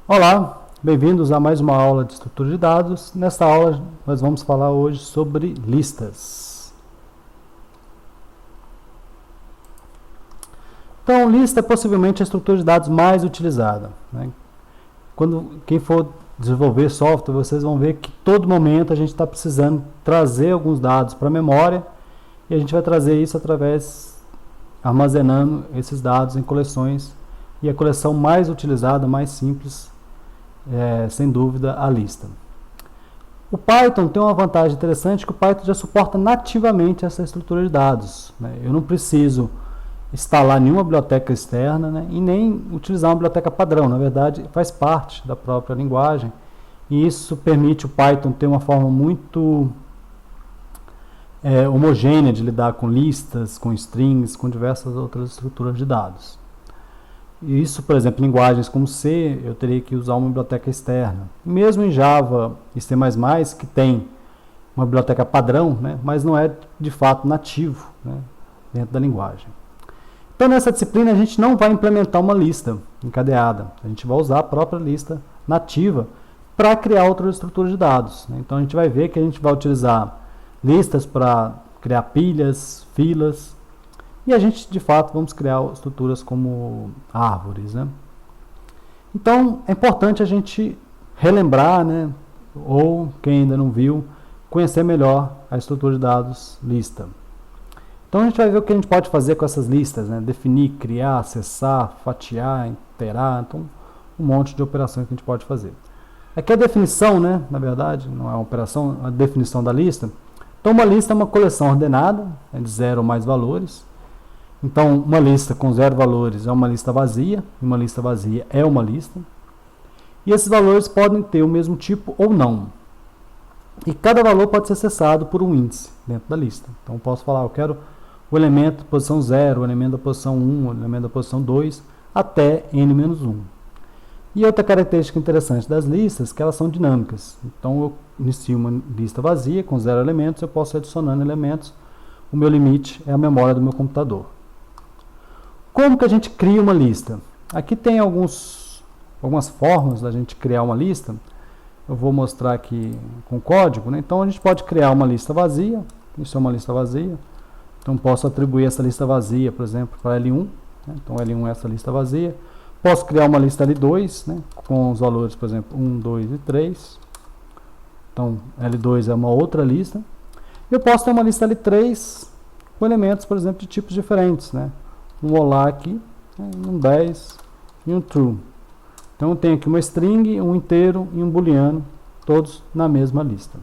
Olá, bem-vindos a mais uma aula de estrutura de dados. Nesta aula nós vamos falar hoje sobre listas. Então, lista é possivelmente a estrutura de dados mais utilizada, né? Quando quem for desenvolver software, vocês vão ver que todo momento a gente está precisando trazer alguns dados para a memória e a gente vai trazer isso armazenando esses dados em coleções, e a coleção mais utilizada, mais simples, sem dúvida, a lista. O Python tem uma vantagem interessante, que o Python já suporta nativamente essa estrutura de dados, né? Eu não preciso instalar nenhuma biblioteca externa, né, e nem utilizar uma biblioteca padrão. Na verdade, faz parte da própria linguagem, e isso permite o Python ter uma forma muito homogênea de lidar com listas, com strings, com diversas outras estruturas de dados. E isso, por exemplo, em linguagens como C, eu teria que usar uma biblioteca externa. Mesmo em Java e C++, que tem uma biblioteca padrão, né, mas não é de fato nativo, né, dentro da linguagem. Então, nessa disciplina, a gente não vai implementar uma lista encadeada. A gente vai usar a própria lista nativa para criar outras estruturas de dados, né? Então, a gente vai ver que a gente vai utilizar listas para criar pilhas, filas, e a gente, de fato, vamos criar estruturas como árvores, né? Então, é importante a gente relembrar, né, ou quem ainda não viu, conhecer melhor a estrutura de dados lista. Então, a gente vai ver o que a gente pode fazer com essas listas, né? Definir, criar, acessar, fatiar, iterar, então, um monte de operações que a gente pode fazer. Aqui a definição, né, na verdade, não é uma operação, a definição da lista. Então, uma lista é uma coleção ordenada, de 0 ou mais valores. Então, uma lista com 0 valores é uma lista vazia, uma lista vazia é uma lista. E esses valores podem ter o mesmo tipo ou não. E cada valor pode ser acessado por um índice dentro da lista. Então, eu posso falar, eu quero o elemento da posição 0, o elemento da posição 1, o elemento da posição 2, até n-1. E outra característica interessante das listas é que elas são dinâmicas. Então, eu inicio uma lista vazia com 0 elementos, eu posso ir adicionando elementos. O meu limite é a memória do meu computador. Como que a gente cria uma lista? Aqui tem algumas formas da gente criar uma lista. Eu vou mostrar aqui com código, né? Então, a gente pode criar uma lista vazia. Isso é uma lista vazia. Então, posso atribuir essa lista vazia, por exemplo, para L1. Né? Então, L1 é essa lista vazia. Posso criar uma lista L2, né, com os valores, por exemplo, 1, 2 e 3. Então, L2 é uma outra lista. Eu posso ter uma lista L3 com elementos, por exemplo, de tipos diferentes, né? Um olá aqui, um 10 e um true. Então, eu tenho aqui uma string, um inteiro e um booleano, todos na mesma lista.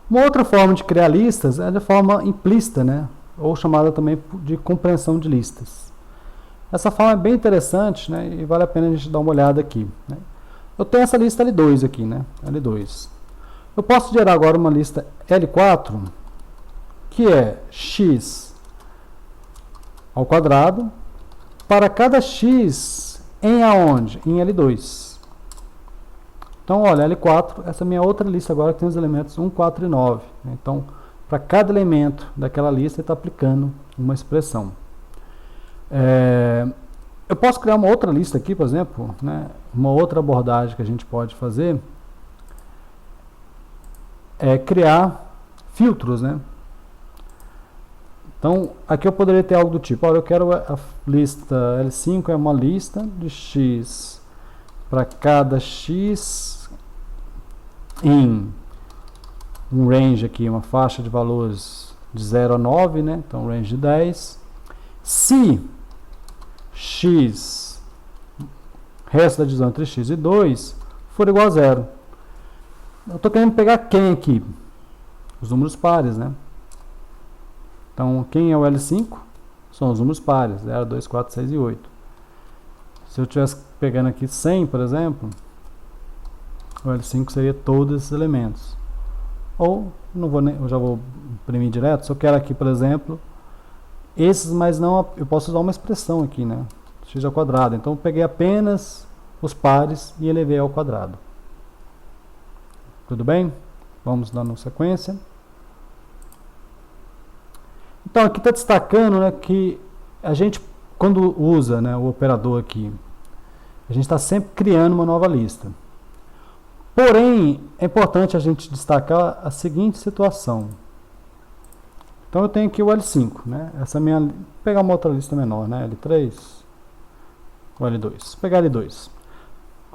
Uma outra forma de criar listas é de forma implícita, né? Ou chamada também de compreensão de listas. Essa forma é bem interessante, né? E vale a pena a gente dar uma olhada aqui, né? Eu tenho essa lista L2 aqui, né? L2. Eu posso gerar agora uma lista L4, que é x ao quadrado, para cada x em aonde? Em L2. Então, olha, L4, essa é a minha outra lista agora que tem os elementos 1, 4 e 9. Então, para cada elemento daquela lista, ele está aplicando uma expressão. Eu posso criar uma outra lista aqui, por exemplo, né? Uma outra abordagem que a gente pode fazer é criar filtros, né? Então, aqui eu poderia ter algo do tipo, olha, eu quero a lista L5 é uma lista de x para cada x em um range aqui, uma faixa de valores de 0 a 9, né? Então, range de 10. Se x, resto da divisão entre x e 2, for igual a 0. Eu estou querendo pegar quem aqui? Os números pares, né? Então, quem é o L5? São os números pares, 0, 2, 4, 6 e 8. Se eu estivesse pegando aqui 100, por exemplo, o L5 seria todos esses elementos. Ou, eu já vou imprimir direto, se eu quero aqui, por exemplo, esses, mas não, eu posso usar uma expressão aqui, né? X ao quadrado. Então, eu peguei apenas os pares e elevei ao quadrado. Tudo bem? Vamos dando sequência. Então, aqui está destacando, né, que a gente, quando usa, né, o operador aqui, a gente está sempre criando uma nova lista. Porém, é importante a gente destacar a seguinte situação. Então eu tenho aqui o L5, né? Essa minha, vou pegar uma outra lista menor, né? L3 ou L2. Vou pegar L2.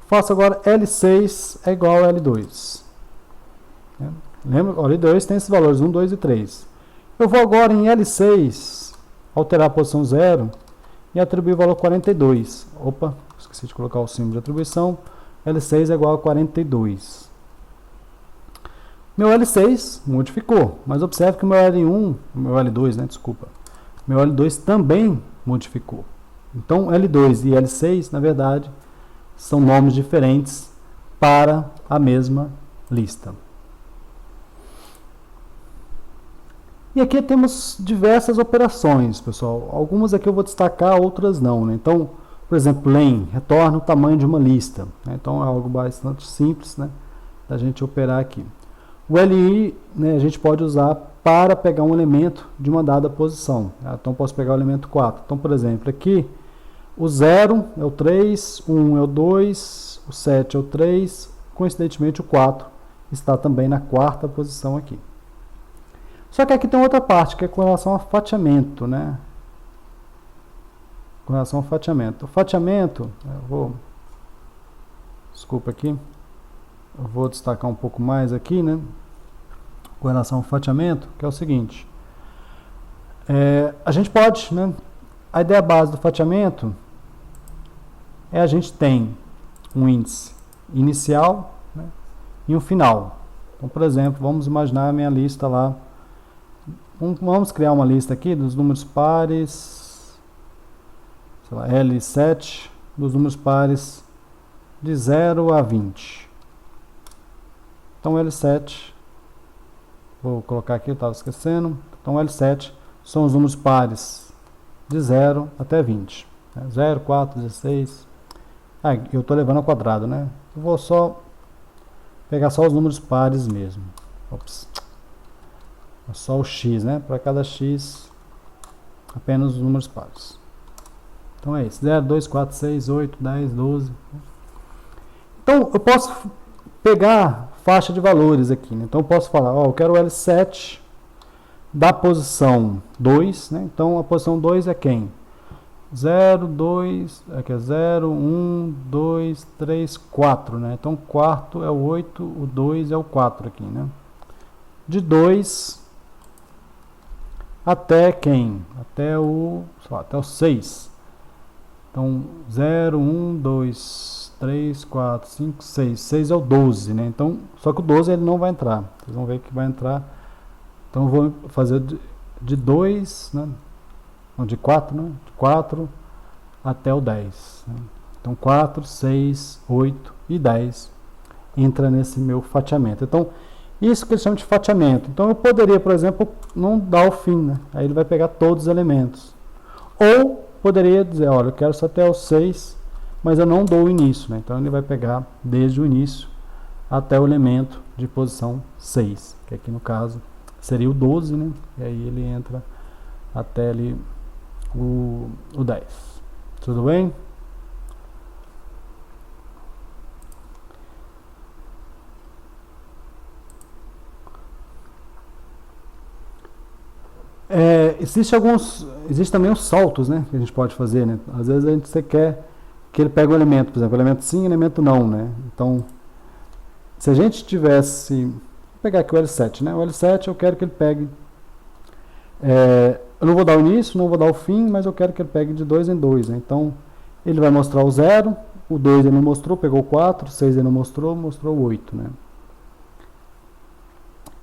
Faço agora L6 é igual a L2. Lembra? O L2 tem esses valores 1, 2 e 3. Eu vou agora em L6, alterar a posição 0 e atribuir o valor 42. Opa, esqueci de colocar o símbolo de atribuição. L6 é igual a 42. Meu L6 modificou, mas observe que o meu L1, meu L2, né, desculpa, meu L2 também modificou. Então, L2 e L6, na verdade, são nomes diferentes para a mesma lista. E aqui temos diversas operações, pessoal. Algumas aqui eu vou destacar, outras não, né? Então, por exemplo, len retorna o tamanho de uma lista, né? Então, é algo bastante simples, né, da gente operar aqui. O li, né, a gente pode usar para pegar um elemento de uma dada posição. Tá? Então, posso pegar o elemento 4. Então, por exemplo, aqui, o 0 é o 3, o 1 é o 2, o 7 é o 3, coincidentemente o 4 está também na quarta posição aqui. Só que aqui tem outra parte, que é com relação ao fatiamento, né? Com relação ao fatiamento. O fatiamento, desculpa aqui. Eu vou destacar um pouco mais aqui, né? Com relação ao fatiamento, que é o seguinte. A gente pode, né? A ideia base do fatiamento é a gente tem um índice inicial, né, e um final. Então, por exemplo, vamos imaginar a minha lista lá. Vamos criar uma lista aqui dos números pares, sei lá, L7, dos números pares de 0 a 20. Então, L7, vou colocar aqui, eu estava esquecendo. Então, L7 são os números pares de 0 até 20. 0, 4, 16. Eu estou levando ao quadrado, né? Eu vou só pegar só os números pares mesmo. Ops. É só o x, né? Para cada x, apenas os números pares. Então, é isso. 0, 2, 4, 6, 8, 10, 12. Então, eu posso pegar faixa de valores aqui, né? Então eu posso falar, eu quero o L7 da posição 2, né? Então a posição 2 é quem? 0, 2, aqui é 0, 1, 2, 3, 4, né? Então o quarto é o 8, o 2 é o 4 aqui, né? De 2 até quem? Até o 6. Então 0, 1, 2, 3, 4, 5, 6. 6 é o 12, né? Então, só que o 12 ele não vai entrar. Vocês vão ver que vai entrar. Então, eu vou fazer de 2, né? Não, de 4, né? De 4 até o 10. Né? Então, 4, 6, 8 e 10 entra nesse meu fatiamento. Então, isso que eles chamam de fatiamento. Então, eu poderia, por exemplo, não dar o fim, né? Aí ele vai pegar todos os elementos. Ou poderia dizer, olha, eu quero só até o 6, mas eu não dou o início, né? Então ele vai pegar desde o início até o elemento de posição 6, que aqui no caso seria o 12, né? E aí ele entra até ali o 10. Tudo bem? Existe também os saltos, né, que a gente pode fazer, né? Às vezes você quer que ele pegue um elemento, por exemplo, elemento sim, elemento não, né? Então, se a gente tivesse, vou pegar aqui o L7, né? O L7 eu quero que ele pegue, eu não vou dar o início, não vou dar o fim, mas eu quero que ele pegue de 2 em 2, né? Então, ele vai mostrar o 0, o 2 ele não mostrou, pegou o 4, o 6 ele não mostrou, mostrou o 8, né?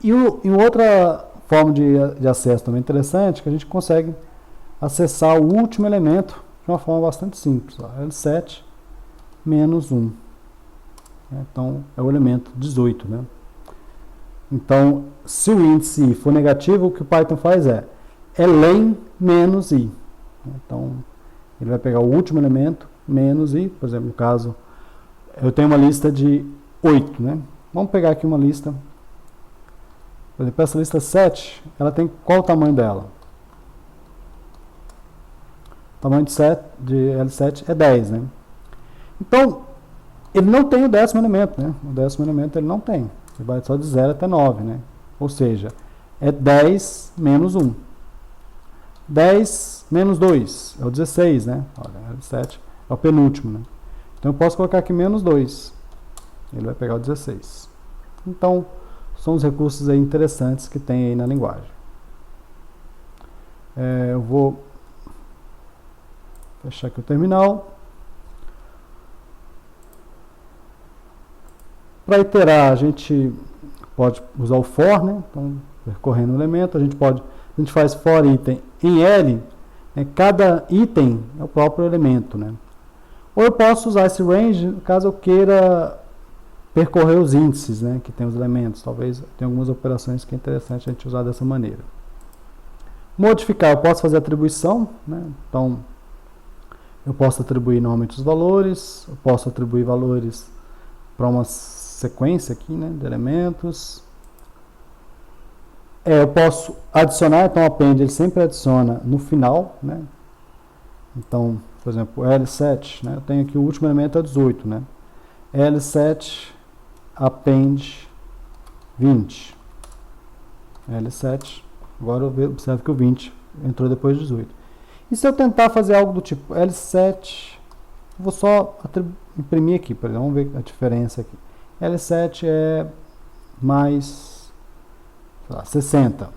E outra forma de acesso também interessante, que a gente consegue acessar o último elemento de uma forma bastante simples. Ó, L7 menos 1. Então, é o elemento 18. Né? Então, se o índice i for negativo, o que o Python faz é len menos i. Então, ele vai pegar o último elemento menos i. Por exemplo, no caso, eu tenho uma lista de 8. Né? Vamos pegar aqui uma lista. Por exemplo, essa lista 7, ela tem qual o tamanho dela? tamanho de L7 é 10, né? Então, ele não tem o décimo elemento, né? O décimo elemento ele não tem. Ele vai só de 0 até 9, né? Ou seja, é 10 menos 1. 10 menos 2 é o 16, né? Olha, L7 é o penúltimo, né? Então eu posso colocar aqui menos 2. Ele vai pegar o 16. Então, são os recursos aí interessantes que tem aí na linguagem. Eu vou fechar aqui o terminal. Para iterar, a gente pode usar o for, né? Então, percorrendo o elemento, a gente faz for item em L, né? Cada item é o próprio elemento, né? Ou eu posso usar esse range caso eu queira percorrer os índices, né? Que tem os elementos. Talvez tenha algumas operações que é interessante a gente usar dessa maneira. Modificar, eu posso fazer atribuição, né? Então, eu posso atribuir normalmente os valores, eu posso atribuir valores para uma sequência aqui, né, de elementos. Eu posso adicionar, então o append ele sempre adiciona no final, né? Então, por exemplo, L7, né, eu tenho aqui o último elemento é 18, né? L7 append 20. L7, agora eu observo que o 20 entrou depois de 18. E se eu tentar fazer algo do tipo L7, vou só imprimir aqui, por exemplo, vamos ver a diferença aqui. L7 é mais, sei lá, 60.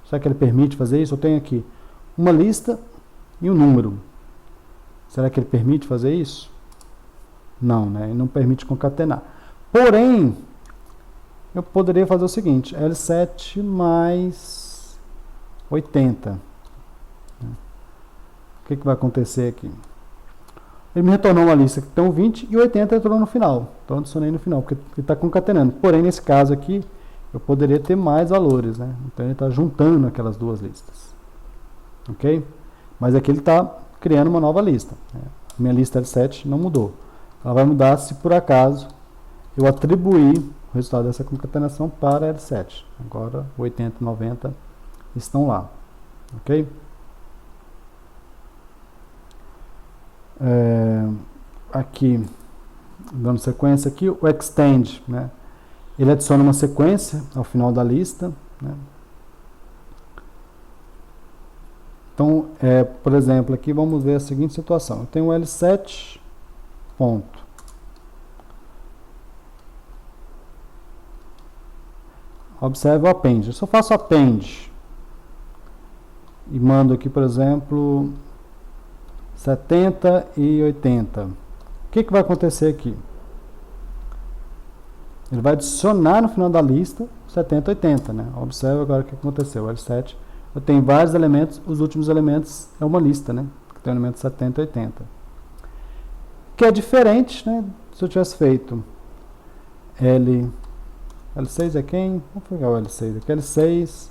Será que ele permite fazer isso? Eu tenho aqui uma lista e um número. Será que ele permite fazer isso? Não, né? Ele não permite concatenar. Porém, eu poderia fazer o seguinte, L7 mais 80. O que vai acontecer aqui? Ele me retornou uma lista que tem 20 e 80 entrou no final. Então adicionei no final, porque ele está concatenando. Porém, nesse caso aqui, eu poderia ter mais valores, né? Então ele está juntando aquelas duas listas. Ok? Mas aqui ele está criando uma nova lista. Minha lista L7 não mudou. Ela vai mudar se por acaso eu atribuir o resultado dessa concatenação para L7. Agora 80 e 90 estão lá. Ok? Aqui, dando sequência aqui, o extend, né? Ele adiciona uma sequência ao final da lista, né? Então, por exemplo, aqui vamos ver a seguinte situação. Eu tenho o L7 ponto. Observe o append. Se eu faço append e mando aqui, por exemplo, 70 e 80. O que vai acontecer aqui? Ele vai adicionar no final da lista 70 e 80, né? Observe agora o que aconteceu. O L7, eu tenho vários elementos, os últimos elementos é uma lista, né? Que tem o elemento 70 e 80. Que é diferente, né? Se eu tivesse feito L6 é quem? Vamos pegar o L6 aqui. L6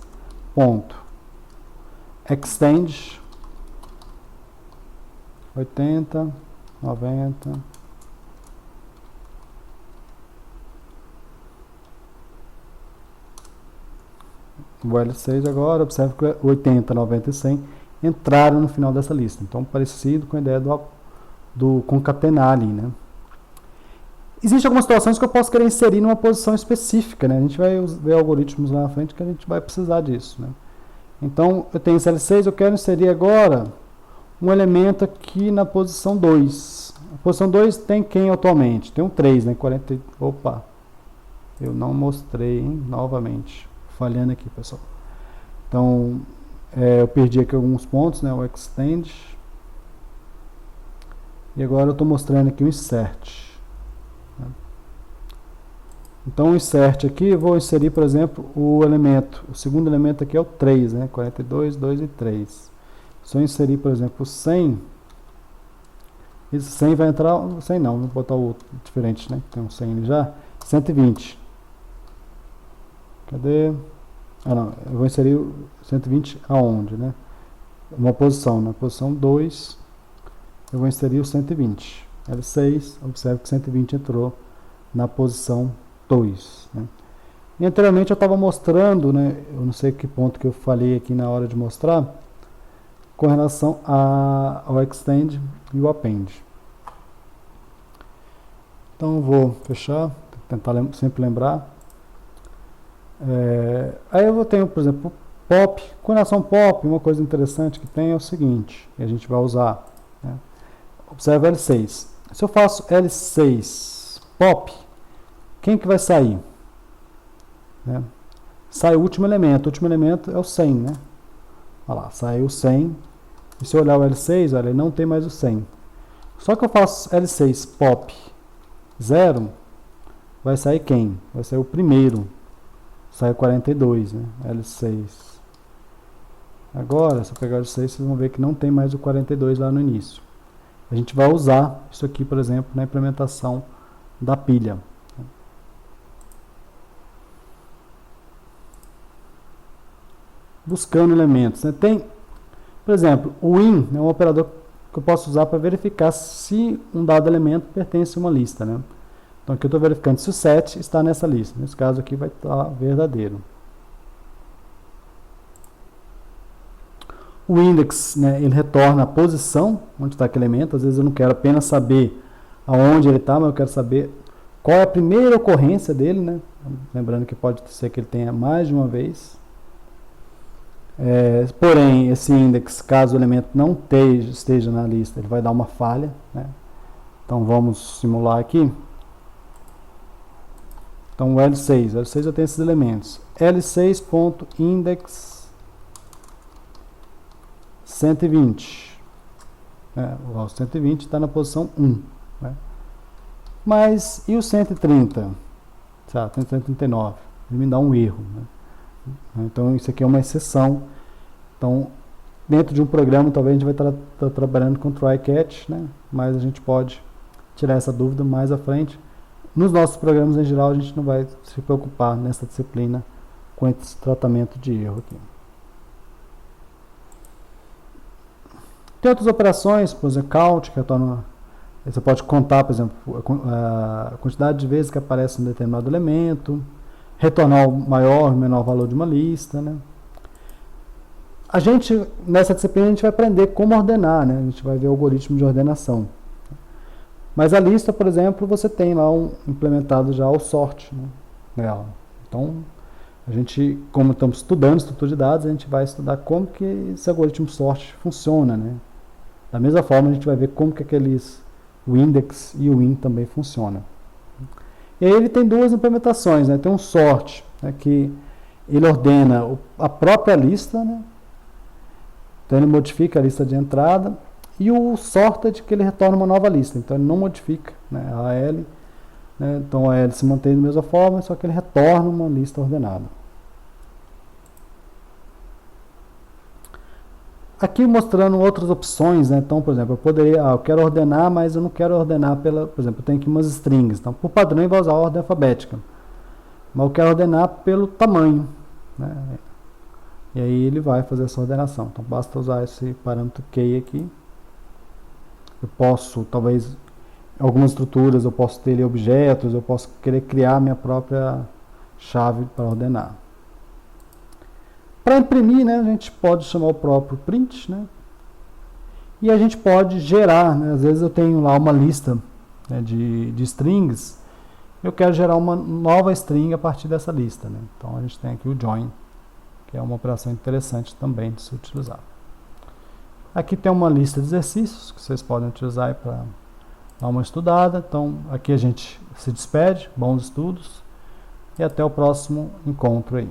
ponto extend 80, 90. O L6 agora, observe que 80, 90 e 100 entraram no final dessa lista. Então, parecido com a ideia do concatenar ali, né? Existem algumas situações que eu posso querer inserir numa posição específica, né? A gente vai ver algoritmos lá na frente que a gente vai precisar disso, né? Então, eu tenho esse L6, eu quero inserir agora um elemento aqui na posição 2. A posição 2 tem quem atualmente? Tem um 3, né? 40, opa, eu não mostrei, hein? Novamente. Falhando aqui, pessoal. Então, eu perdi aqui alguns pontos, né? O extend. E agora eu estou mostrando aqui o insert. Então, o insert aqui, eu vou inserir, por exemplo, o elemento. O segundo elemento aqui é o 3, né? 42, 2 e 3. Se eu inserir, por exemplo, o 100, esse 100 vai entrar, 100 não, vou botar o outro diferente, né? Tem um 100 ali já, 120. Cadê? Ah, não, eu vou inserir o 120 aonde, né? Uma posição, na posição 2, eu vou inserir o 120. L6, observe que 120 entrou na posição 2, né? E anteriormente eu estava mostrando, né? Eu não sei que ponto que eu falei aqui na hora de mostrar, com relação ao extend e o append. Então eu vou fechar, tentar sempre lembrar. Aí eu tenho, por exemplo, pop. Com relação ao pop, uma coisa interessante que tem é o seguinte, que a gente vai usar, né? Observa L6. Se eu faço L6 pop, quem que vai sair? Né? Sai o último elemento é o 100, né? Olha lá, saiu o 100. E se eu olhar o L6, olha, ele não tem mais o 100. Só que eu faço L6 pop 0, vai sair quem? Vai sair o primeiro. Sai o 42, né? L6. Agora, se eu pegar o L6, vocês vão ver que não tem mais o 42 lá no início. A gente vai usar isso aqui, por exemplo, na implementação da pilha. Buscando elementos, né? Tem, por exemplo, o in é um operador que eu posso usar para verificar se um dado elemento pertence a uma lista, né? Então aqui eu estou verificando se o 7 está nessa lista. Nesse caso aqui vai estar verdadeiro. O index, né, ele retorna a posição onde está aquele elemento. Às vezes eu não quero apenas saber aonde ele está, mas eu quero saber qual é a primeira ocorrência dele, né? Lembrando que pode ser que ele tenha mais de uma vez. Porém, esse index, caso o elemento não esteja na lista, ele vai dar uma falha, né? Então vamos simular aqui. Então o L6 eu tenho esses elementos. L6.index 120. O 120 está na posição 1. Né? Mas e o 130? Tá, 139. Ele me dá um erro. Né? Então isso aqui é uma exceção. Então, dentro de um programa, talvez a gente vai estar trabalhando com try-catch, né? Mas a gente pode tirar essa dúvida mais à frente. Nos nossos programas, em geral, a gente não vai se preocupar nessa disciplina com esse tratamento de erro aqui. Tem outras operações, por exemplo, count, que retorna. Você pode contar, por exemplo, a quantidade de vezes que aparece um determinado elemento, retornar o maior ou menor valor de uma lista, né? A gente, nessa disciplina, a gente vai aprender como ordenar, né? A gente vai ver o algoritmo de ordenação. Mas a lista, por exemplo, você tem lá implementado já o sort, né, nela. Então, a gente, como estamos estudando estrutura de dados, a gente vai estudar como que esse algoritmo sort funciona, né? Da mesma forma, a gente vai ver como que o index e o in também funcionam. E aí ele tem duas implementações, né? Tem um sort, né, que ele ordena a própria lista, né? Então ele modifica a lista de entrada. E o sorted, que ele retorna uma nova lista. Então ele não modifica, né, a AL. Né, então a AL se mantém da mesma forma, só que ele retorna uma lista ordenada. Aqui mostrando outras opções, né? Então, por exemplo, eu quero ordenar, mas eu não quero ordenar por exemplo, eu tenho aqui umas strings. Então, por padrão, eu vou usar a ordem alfabética. Mas eu quero ordenar pelo tamanho, né? E aí ele vai fazer essa ordenação. Então, basta usar esse parâmetro key aqui. Eu posso, talvez, em algumas estruturas, eu posso ter ali objetos, eu posso querer criar minha própria chave para ordenar. Para imprimir, né, a gente pode chamar o próprio print, né, e a gente pode gerar, né, às vezes eu tenho lá uma lista, né, de strings, eu quero gerar uma nova string a partir dessa lista, né. Então a gente tem aqui o join, que é uma operação interessante também de se utilizar. Aqui tem uma lista de exercícios que vocês podem utilizar para dar uma estudada. Então, aqui a gente se despede. Bons estudos e até o próximo encontro aí.